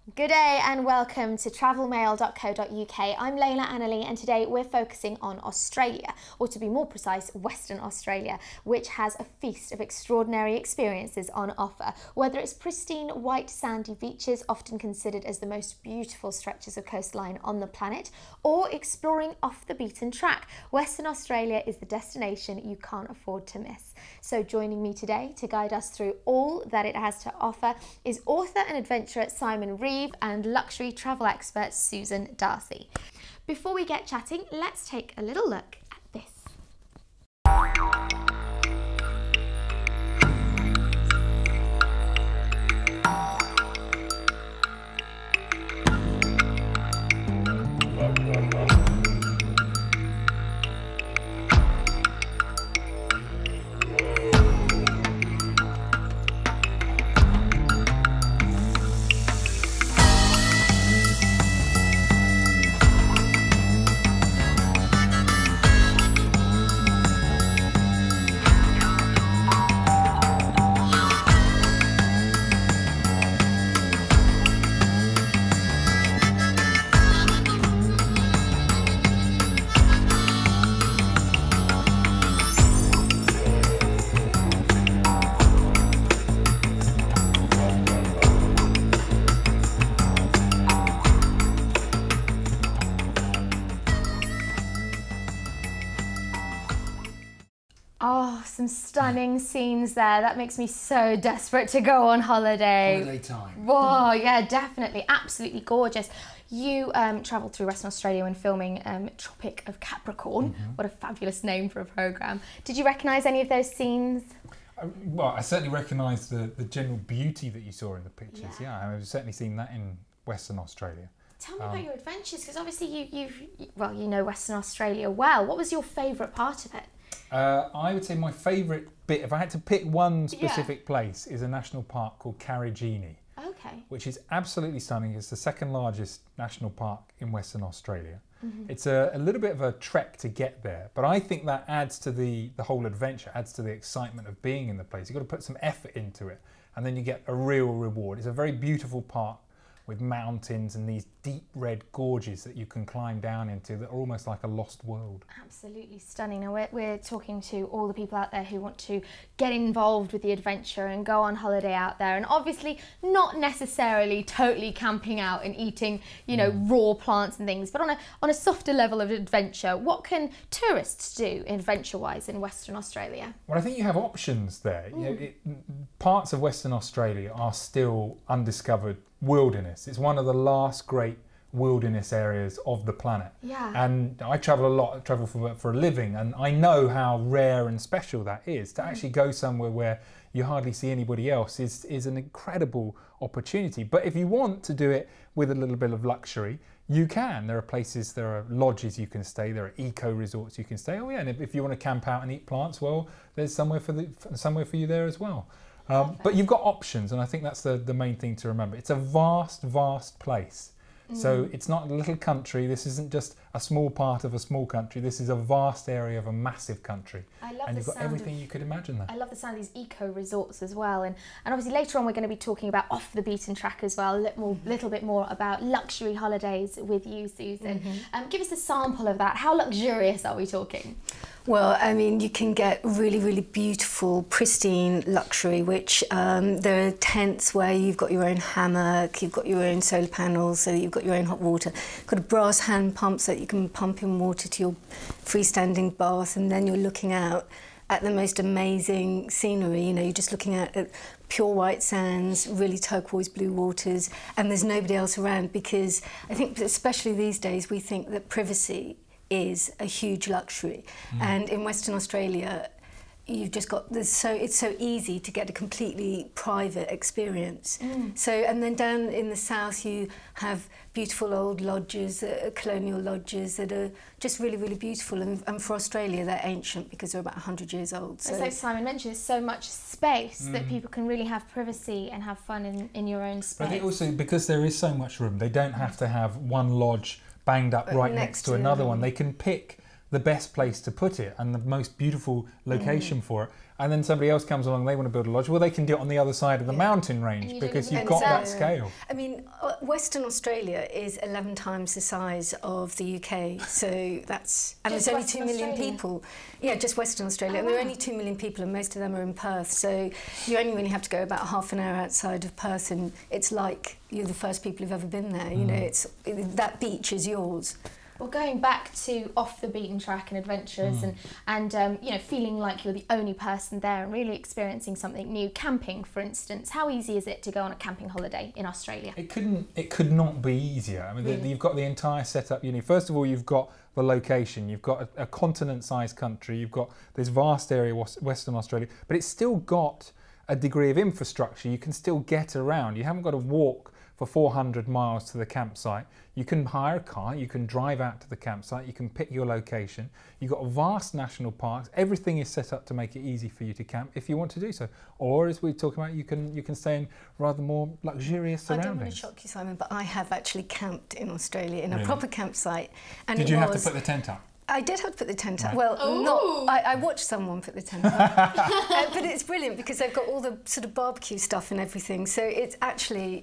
Good day and welcome to travelmail.co.uk. I'm Layla Annalee and today we're focusing on Australia, or to be more precise, Western Australia, which has a feast of extraordinary experiences on offer. Whether it's pristine white sandy beaches, often considered as the most beautiful stretches of coastline on the planet, or exploring off the beaten track, Western Australia is the destination you can't afford to miss. So joining me today to guide us through all that it has to offer is author and adventurer Simon Reeve and luxury travel expert Susan Darcy. Before we get chatting, let's take a little look at this. Oh, some stunning scenes there. That makes me so desperate to go on holiday. Holiday time. Whoa, yeah, definitely. Absolutely gorgeous. You travelled through Western Australia when filming Tropic of Capricorn. What a fabulous name for a programme. Did you recognise any of those scenes? Well, I certainly recognise the general beauty that you saw in the pictures. Yeah, I've certainly seen that in Western Australia. Tell me about your adventures, because obviously you know Western Australia well. What was your favourite part of it? I would say my favourite bit, if I had to pick one specific place, is a national park called Karijini. Okay. Which is absolutely stunning. It's the second largest national park in Western Australia. It's a little bit of a trek to get there, but I think that adds to the whole adventure, adds to the excitement of being in the place. You've got to put some effort into it, and then you get a real reward. It's a very beautiful park with mountains and these deep red gorges that you can climb down into that are almost like a lost world. Absolutely stunning. Now we're talking to all the people out there who want to get involved with the adventure and go on holiday out there, and obviously not necessarily totally camping out and eating, you know, raw plants and things, but on a softer level of adventure. What can tourists do adventure-wise in Western Australia? Well, I think you have options there. You know, parts of Western Australia are still undiscovered wilderness. It's one of the last great wilderness areas of the planet. Yeah. And I travel a lot, I travel for a living, and I know how rare and special that is. To actually go somewhere where you hardly see anybody else is an incredible opportunity. But if you want to do it with a little bit of luxury, you can. There are places, there are lodges you can stay, there are eco resorts you can stay. Oh yeah, and if you want to camp out and eat plants, well, there's somewhere for you there as well. But you've got options, and I think that's the main thing to remember. It's a vast, vast place. So it's not a little country. This isn't just a small part of a small country. This is a vast area of a massive country. And you've got everything you could imagine there. I love the sound of these eco resorts as well. And obviously later on we're going to be talking about off the beaten track as well, a little bit more about luxury holidays with you, Susan. Give us a sample of that. How luxurious are we talking? Well, I mean, you can get really, really beautiful, pristine luxury, which there are tents where you've got your own hammock, you've got your own solar panels, so you've got your own hot water. You've got a brass hand pump so that you can pump in water to your freestanding bath, and then you're looking out at the most amazing scenery. You know, you're just looking at pure white sands, really turquoise blue waters, and there's nobody else around, because I think, especially these days, we think that privacy is a huge luxury. And in Western Australia, you've just got this, so it's so easy to get a completely private experience. So, and then down in the south you have beautiful old lodges, colonial lodges that are just really, really beautiful, and for Australia they're ancient because they're about 100 years old. So, like Simon mentioned, there's so much space that people can really have privacy and have fun in your own space. But I think also, because there is so much room, they don't have to have one lodge banged up right next to another one. They can pick the best place to put it and the most beautiful location for it. and then somebody else comes along, they want to build a lodge, well, they can do it on the other side of the mountain range because you've got that scale. I mean, Western Australia is 11 times the size of the UK, so that's... And there's only 2 million people. Yeah, just Western Australia. And there are only 2 million people, and most of them are in Perth, so you only really have to go about half an hour outside of Perth, and it's like you're the first people who've ever been there. You know, that beach is yours. Well, going back to off the beaten track and adventures and you know, feeling like you're the only person there and really experiencing something new, camping, for instance, how easy is it to go on a camping holiday in Australia? It could not be easier. I mean, you've got the entire setup. You know, first of all, you've got the location. You've got a continent-sized country. You've got this vast area, Western Australia, but it's still got a degree of infrastructure. You can still get around. You haven't got to walk for 400 miles to the campsite. You can hire a car, you can drive out to the campsite, you can pick your location. You've got vast national parks. Everything is set up to make it easy for you to camp if you want to do so. Or, as we talk about, you can stay in rather more luxurious surroundings. I don't want to shock you, Simon, but I have actually camped in Australia in a proper campsite. And Did you have to put the tent up? I did have to put the tent up. Well, I watched someone put the tent up. But it's brilliant because they've got all the sort of barbecue stuff and everything. So it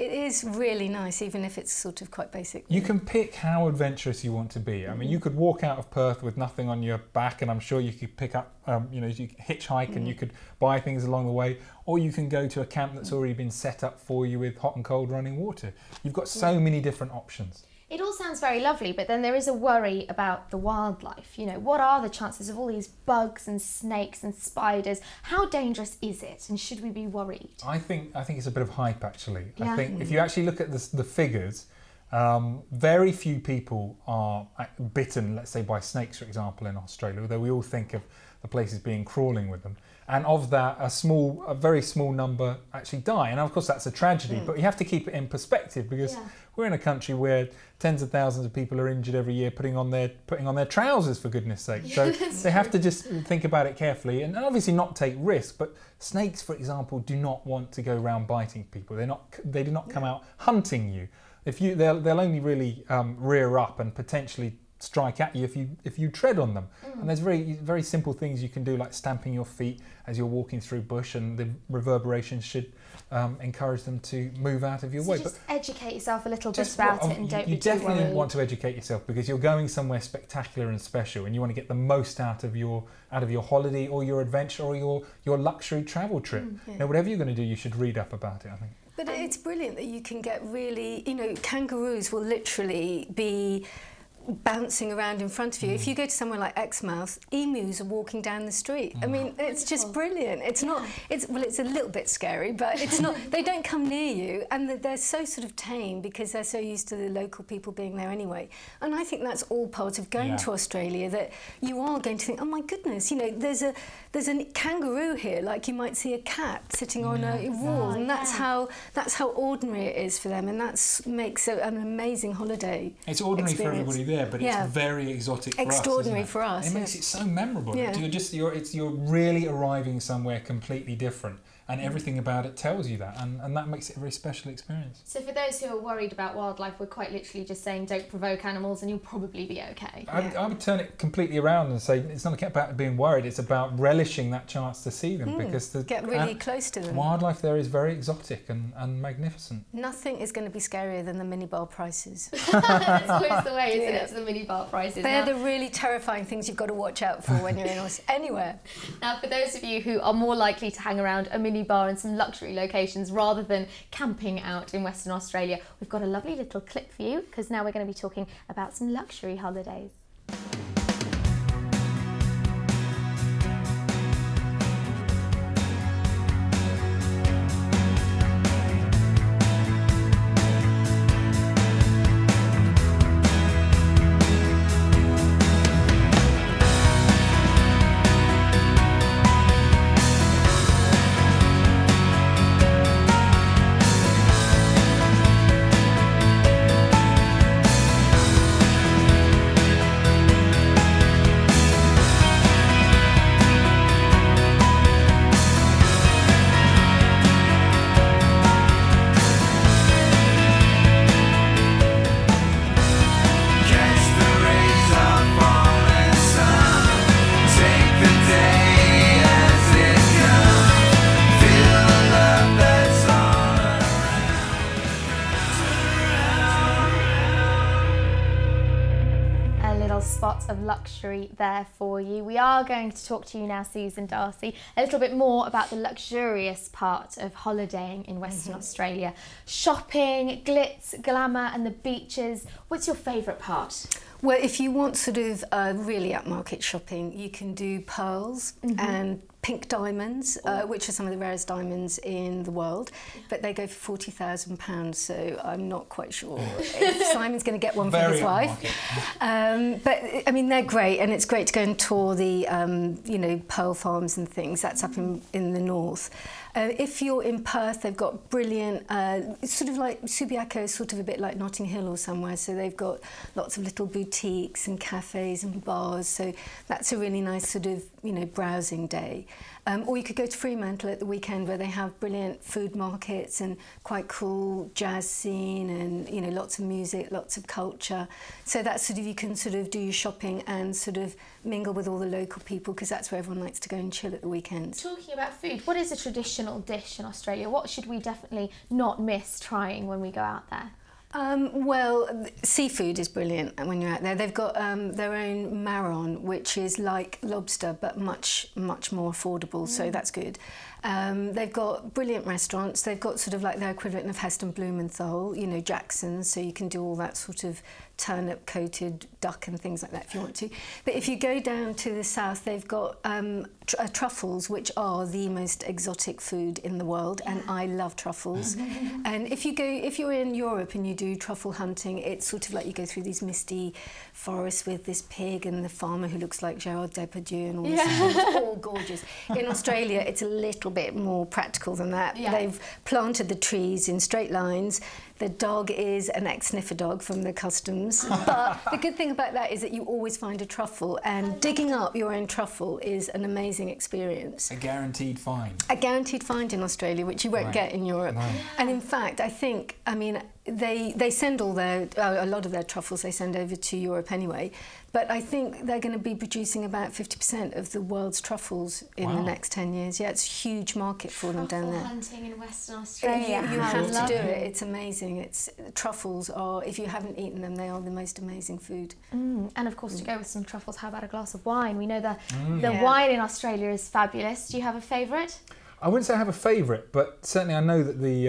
is really nice, even if it's sort of quite basic. You can pick how adventurous you want to be. I mean, you could walk out of Perth with nothing on your back, and I'm sure you could pick up, you know, you could hitchhike and you could buy things along the way, or you can go to a camp that's already been set up for you with hot and cold running water. You've got so many different options. It all sounds very lovely, but then there is a worry about the wildlife. You know, what are the chances of all these bugs and snakes and spiders? How dangerous is it, and should we be worried? I think it's a bit of hype, actually. Yeah. I think if you actually look at the figures, very few people are bitten, let's say, by snakes, for example, in Australia, although we all think of the places being crawling with them. And of that, a very small number actually die. And of course, that's a tragedy, but you have to keep it in perspective because we're in a country where tens of thousands of people are injured every year putting on their trousers, for goodness sake. So they have to just think about it carefully and obviously not take risks. But snakes, for example, do not want to go around biting people. They do not come out hunting you. They'll only really rear up and potentially strike at you if you tread on them. And there's very simple things you can do, like stamping your feet as you're walking through bush, and the reverberation should encourage them to move out of your way. Just educate yourself a little bit about it and don't be too worried. You definitely want to educate yourself because you're going somewhere spectacular and special, and you want to get the most out of your holiday or your adventure or your luxury travel trip. Now, whatever you're going to do, you should read up about it, I think. But it's brilliant that you can get really, you know, kangaroos will literally be bouncing around in front of you. If you go to somewhere like Exmouth, emus are walking down the street. I mean, it's just brilliant. It's not, it's a little bit scary, but it's not, they don't come near you, and they're so sort of tame because they're so used to the local people being there anyway. And I think that's all part of going to Australia, that you are going to think, oh my goodness, you know, there's a kangaroo here, like you might see a cat sitting on a wall, and that's how ordinary it is for them, and that makes an amazing holiday. It's ordinary for everybody there, but it's very exotic for us. Extraordinary for us. It makes it so memorable. You're really arriving somewhere completely different, and everything about it tells you that, and that makes it a very special experience. So for those who are worried about wildlife, we're quite literally just saying don't provoke animals and you'll probably be okay. I would turn it completely around and say it's not about being worried, it's about relishing that chance to see them, because get really close to them. Wildlife there is very exotic and magnificent. Nothing is going to be scarier than the minibar prices. That's always the way, isn't it? It's the minibar prices. They're the really terrifying things you've got to watch out for when you're in anywhere. Now, for those of you who are more likely to hang around a minibar and some luxury locations rather than camping out in Western Australia, we've got a lovely little clip for you, because now we're going to be talking about some luxury holidays. spots of luxury there for you. We are going to talk to you now, Susan Darcy, a little bit more about the luxurious part of holidaying in Western Australia. Shopping, glitz, glamour and the beaches. What's your favourite part? Well, if you want sort of really upmarket shopping, you can do pearls and pink diamonds, which are some of the rarest diamonds in the world, but they go for £40,000, so I'm not quite sure if Simon's going to get one for his wife. But I mean, they're great, and it's great to go and tour the, you know, pearl farms and things. That's up in the north. If you're in Perth, they've got brilliant, sort of like Subiaco is sort of a bit like Notting Hill or somewhere, so they've got lots of little boutiques and cafes and bars, so that's a really nice sort of, you know, browsing day. Or you could go to Fremantle at the weekend, where they have brilliant food markets and quite cool jazz scene and, you know, lots of music, lots of culture. So that's sort of, you can sort of do your shopping and sort of mingle with all the local people, because that's where everyone likes to go and chill at the weekends. Talking about food, what is a traditional dish in Australia? What should we definitely not miss trying when we go out there? Well, seafood is brilliant when you're out there. They've got their own marron, which is like lobster but much more affordable, so that's good. They've got brilliant restaurants. They've got sort of like their equivalent of Heston Blumenthal, you know, Jackson's, so you can do all that sort of turnip coated duck and things like that if you want to. But if you go down to the south, they've got truffles, which are the most exotic food in the world, and I love truffles. And if you're in Europe and you do truffle hunting, it's sort of like you go through these misty forests with this pig and the farmer who looks like Gerard Depardieu and all this. It's all gorgeous. In Australia, it's a little bit more practical than that. They've planted the trees in straight lines. The dog is an ex-sniffer dog from the customs. But the good thing about that is that you always find a truffle, and digging up your own truffle is an amazing experience. A guaranteed find. A guaranteed find in Australia, which you won't get in Europe. And in fact, I think, I mean, they send all their, a lot of their truffles they send over to Europe anyway, but I think they're going to be producing about 50% of the world's truffles in the next 10 years. Yeah, it's a huge market for them down there. Truffle hunting in Western Australia. You have to do it. It's amazing. Truffles are, if you haven't eaten them, they are the most amazing food. And of course, to go with some truffles, how about a glass of wine? We know the wine in Australia is fabulous. Do you have a favourite? I wouldn't say I have a favourite, but certainly I know that the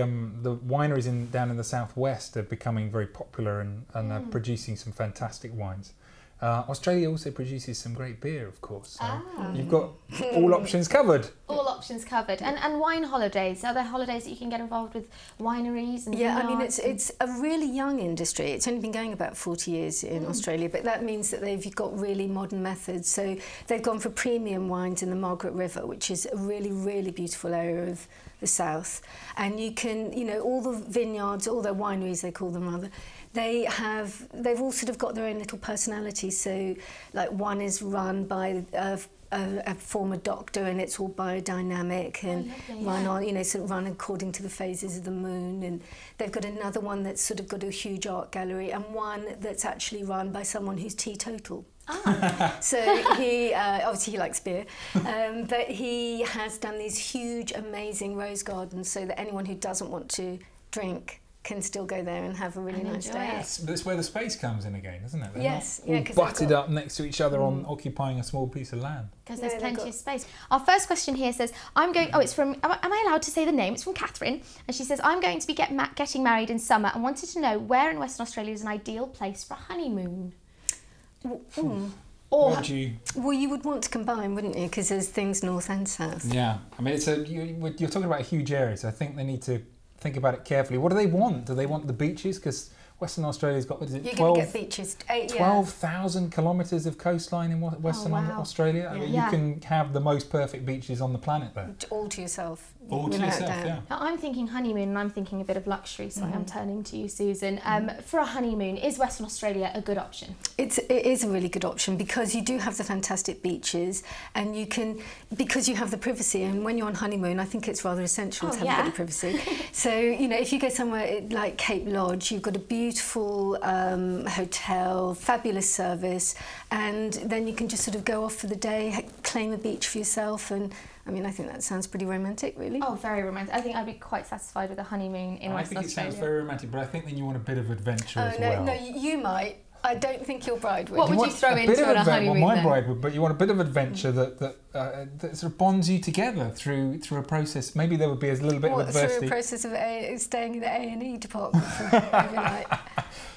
wineries down in the southwest are becoming very popular and are producing some fantastic wines. Australia also produces some great beer, of course. So you've got all options covered. All options covered. And wine holidays. Are there holidays that you can get involved with wineries and I mean, it's a really young industry. It's only been going about 40 years in Australia, but that means that they've got really modern methods. So they've gone for premium wines in the Margaret River, which is a really, really beautiful area of the south. And you can, you know, all the vineyards, all their wineries, they call them rather, they've all sort of got their own little personality. So like one is run by a former doctor, and it's all biodynamic, and run on, you know, sort of run according to the phases of the moon. And they've got another one that's sort of got a huge art gallery, and one that's actually run by someone who's teetotal. So he obviously he likes beer, but he has done these huge, amazing rose gardens, so that anyone who doesn't want to drink can still go there and have a really nice day. That's where the space comes in again, isn't it? They're yes, all butted up next to each other on occupying a small piece of land. Because there's plenty of space. Our first question here says, it's from, am I allowed to say the name? It's from Catherine. And she says, I'm going to be getting married in summer and wanted to know where in Western Australia is an ideal place for a honeymoon. Well, you would want to combine, wouldn't you? Because there's things north and south. Yeah, I mean, you're talking about a huge area, so I think they need to think about it carefully. What do they want? Do they want the beaches? Because Western Australia's got, what is it, You're going to get beaches. 12,000 kilometres of coastline in Western Australia. I mean, you can have the most perfect beaches on the planet there. All to yourself. All to yourself, yeah. Now, I'm thinking honeymoon, and I'm thinking a bit of luxury, so I'm turning to you, Susan. For a honeymoon, is Western Australia a good option? It is a really good option, because you do have the fantastic beaches, and you can, because you have the privacy, and when you're on honeymoon, I think it's rather essential to have a bit of privacy. So, you know, if you go somewhere like Cape Lodge, you've got a beautiful hotel, fabulous service, and then you can just sort of go off for the day, claim a beach for yourself, and I mean, I think that sounds pretty romantic, really. Oh, very romantic. I think I'd be quite satisfied with a honeymoon in Western Australia. I think it sounds very romantic, but I think then you want a bit of adventure as well. No, you might. I don't think your bride would. What would you throw into on a honeymoon? Well, my bride would, but you want a bit of adventure that sort of bonds you together through a process. Maybe there would be a little bit of adversity. Through a process of staying in the A&E department for overnight.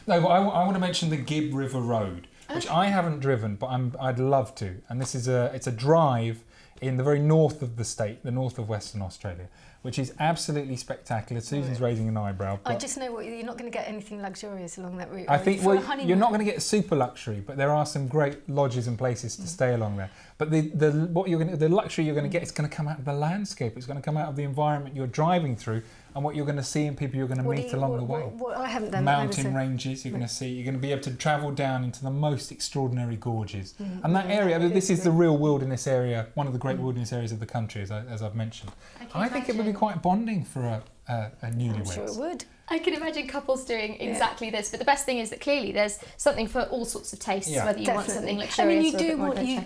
No, but I want to mention the Gibb River Road, which I haven't driven, but I'd love to. And this is it's a drive in the very north of the state, the north of Western Australia, which is absolutely spectacular. Susan's raising an eyebrow. I just know you're not going to get anything luxurious along that route. I think you're not going to get super luxury, but there are some great lodges and places to stay along there. But the luxury you're going to get is going to come out of the landscape. It's going to come out of the environment you're driving through, and what you're going to see and people you're going to meet along the way. I haven't done mountain ranges you're going to see. You're going to be able to travel down into the most extraordinary gorges. And that area, this is the real wilderness area, one of the great wilderness areas of the country, as I've mentioned. I think it would be quite bonding for a newlywed. I'm sure it would. I can imagine couples doing exactly this, but the best thing is that clearly there's something for all sorts of tastes, whether you want something luxurious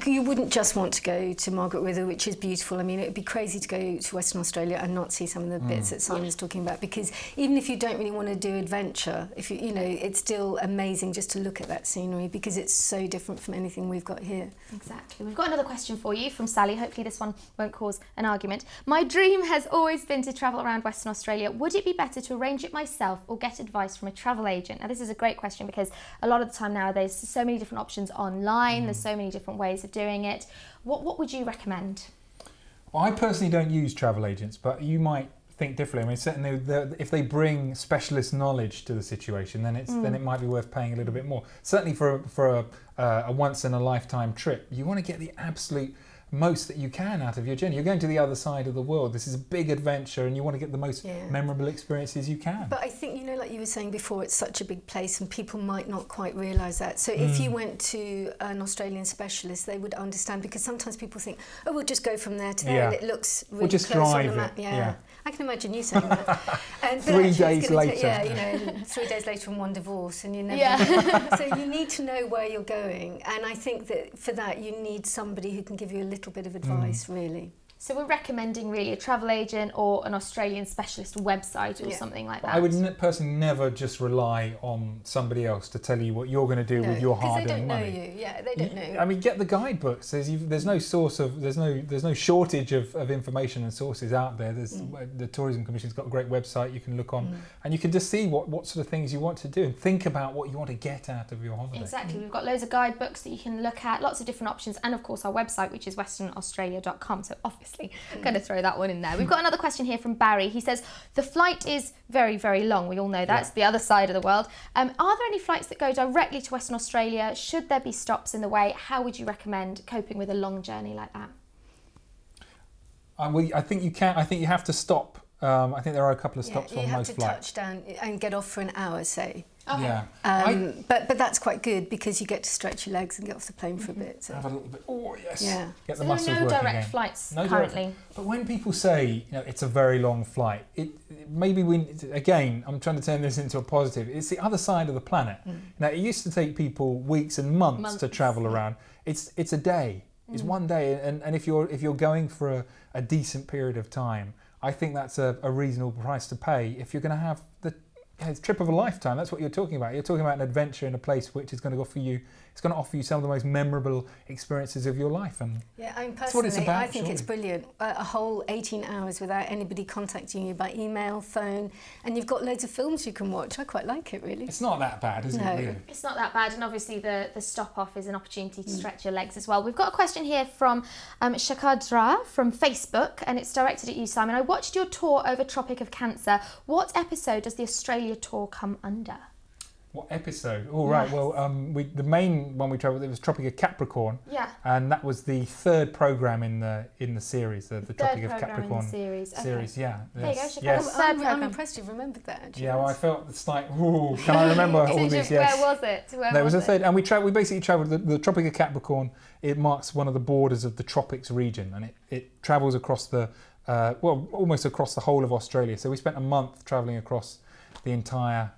you wouldn't just want to go to Margaret River, which is beautiful. I mean, it would be crazy to go to Western Australia and not see some of the bits that Simon's talking about, because even if you don't really want to do adventure, if you know, it's still amazing just to look at that scenery, because it's so different from anything we've got here. Exactly. We've got another question for you from Sally. Hopefully this one won't cause an argument. My dream has always been to travel around Western Australia. Would it be better to arrange it myself or get advice from a travel agent? Now, this is a great question, because a lot of the time nowadays there's so many different options online, there's so many different ways of doing it. What would you recommend? Well, I personally don't use travel agents, but you might think differently. I mean, certainly if they bring specialist knowledge to the situation, then it might be worth paying a little bit more. Certainly for a once in a lifetime trip, you want to get the absolute most that you can out of your journey. You're going to the other side of the world. This is a big adventure, and you want to get the most memorable experiences you can. But I think, you know, like you were saying before, it's such a big place and people might not quite realise that. So if you went to an Australian specialist, they would understand, because sometimes people think, oh, we'll just go from there to there and it looks really just close drive on the map. Yeah. I can imagine you saying that. And 3 days later. You know, 3 days later and one divorce, and you never. So you need to know where you're going, and I think that for that you need somebody who can give you a little bit of advice, really. So we're recommending really a travel agent or an Australian specialist website or something like that. I would personally never just rely on somebody else to tell you what you're going to do with your hard-earned money. Because they don't know you. Yeah, they don't know. I mean, get the guidebooks. There's no shortage of information and sources out there. The Tourism Commission's got a great website you can look on, and you can just see what sort of things you want to do and think about what you want to get out of your holiday. Exactly. We've got loads of guidebooks that you can look at, lots of different options, and of course our website, which is westernaustralia.com. So obviously, I'm going to throw that one in there. We've got another question here from Barry. He says, the flight is very, very long. We all know that's the other side of the world. Are there any flights that go directly to Western Australia? Should there be stops in the way? How would you recommend coping with a long journey like that? I think you can. I think you have to stop. I think there are a couple of stops on most flights. You have to touch down and get off for an hour, say. Okay. Yeah. But that's quite good, because you get to stretch your legs and get off the plane for a bit. So. Have a little bit. Oh yes. Yeah. Get the so muscles there are no working direct again. flights No currently. Direct. But when people say, you know, it's a very long flight, maybe again, I'm trying to turn this into a positive. It's the other side of the planet. Now, it used to take people weeks and months to travel around. It's a day. It's one day, and if you're going for a decent period of time, I think that's a reasonable price to pay if you're going to have the trip of a lifetime. That's what you're talking about. You're talking about an adventure in a place which is going to offer you some of the most memorable experiences of your life. And I mean, that's what it's about. I think it's brilliant. A whole 18 hours without anybody contacting you by email, phone, and you've got loads of films you can watch. I quite like it, really. It's not that bad, is it? Really? It's not that bad, and obviously the stop off is an opportunity to stretch your legs as well. We've got a question here from Shakadra from Facebook, and it's directed at you, Simon. I watched your tour over Tropic of Cancer. What episode does the Australia tour come under? What episode? Oh, right. Well, the main one we travelled, it was Tropic of Capricorn. Yeah. And that was the third programme in the series, the Tropic of Capricorn series. Yeah. There you go. Yes. I'm impressed you've remembered that. Actually. Yeah. Well, I felt it's like, ooh, can I remember all these? Yes. Where was it? There was a third, and we basically travelled the Tropic of Capricorn. It marks one of the borders of the tropics region, and it travels across almost across the whole of Australia. So we spent a month travelling across the entire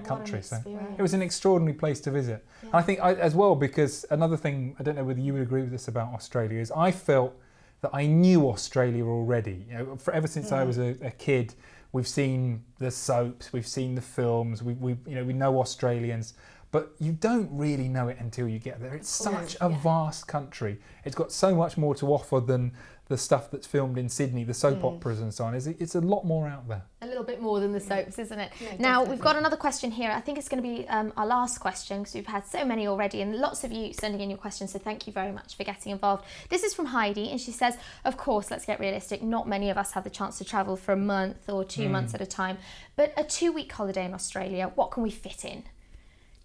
country. So it was an extraordinary place to visit. Yeah. And I think as well, because another thing, I don't know whether you would agree with this about Australia, is I felt that I knew Australia already. You know, ever since I was a kid, we've seen the soaps, we've seen the films, we know Australians. but you don't really know it until you get there. It's such a vast country. It's got so much more to offer than the stuff that's filmed in Sydney, the soap operas and so on. It's a lot more out there. A little bit more than the soaps, isn't it? No, now, definitely. we've got another question here. I think it's going to be our last question because we've had so many already and lots of you sending in your questions, so thank you very much for getting involved. This is from Heidi and she says, of course, let's get realistic, not many of us have the chance to travel for a month or 2 months at a time, but a 2-week holiday in Australia, what can we fit in?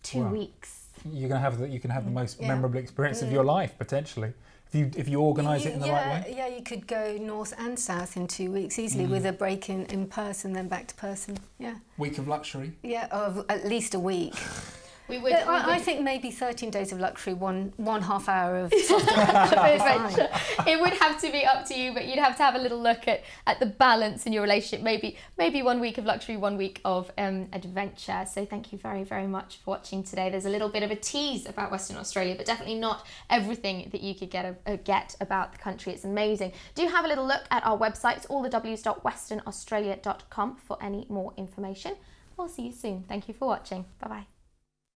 2 weeks. You can have the most memorable experience of your life, potentially. If you organise it in the right way? Yeah, you could go north and south in 2 weeks easily with a break in person, then back to person. Yeah. Week of luxury? Yeah, of at least a week. I think maybe 13 days of luxury, one half hour of adventure. It would have to be up to you, but you'd have to have a little look at the balance in your relationship. Maybe 1 week of luxury, 1 week of adventure. So thank you very, very much for watching today. There's a little bit of a tease about Western Australia, but definitely not everything that you could get about the country. It's amazing. Do have a little look at our website, allthews.westernaustralia.com for any more information. We'll see you soon. Thank you for watching. Bye-bye.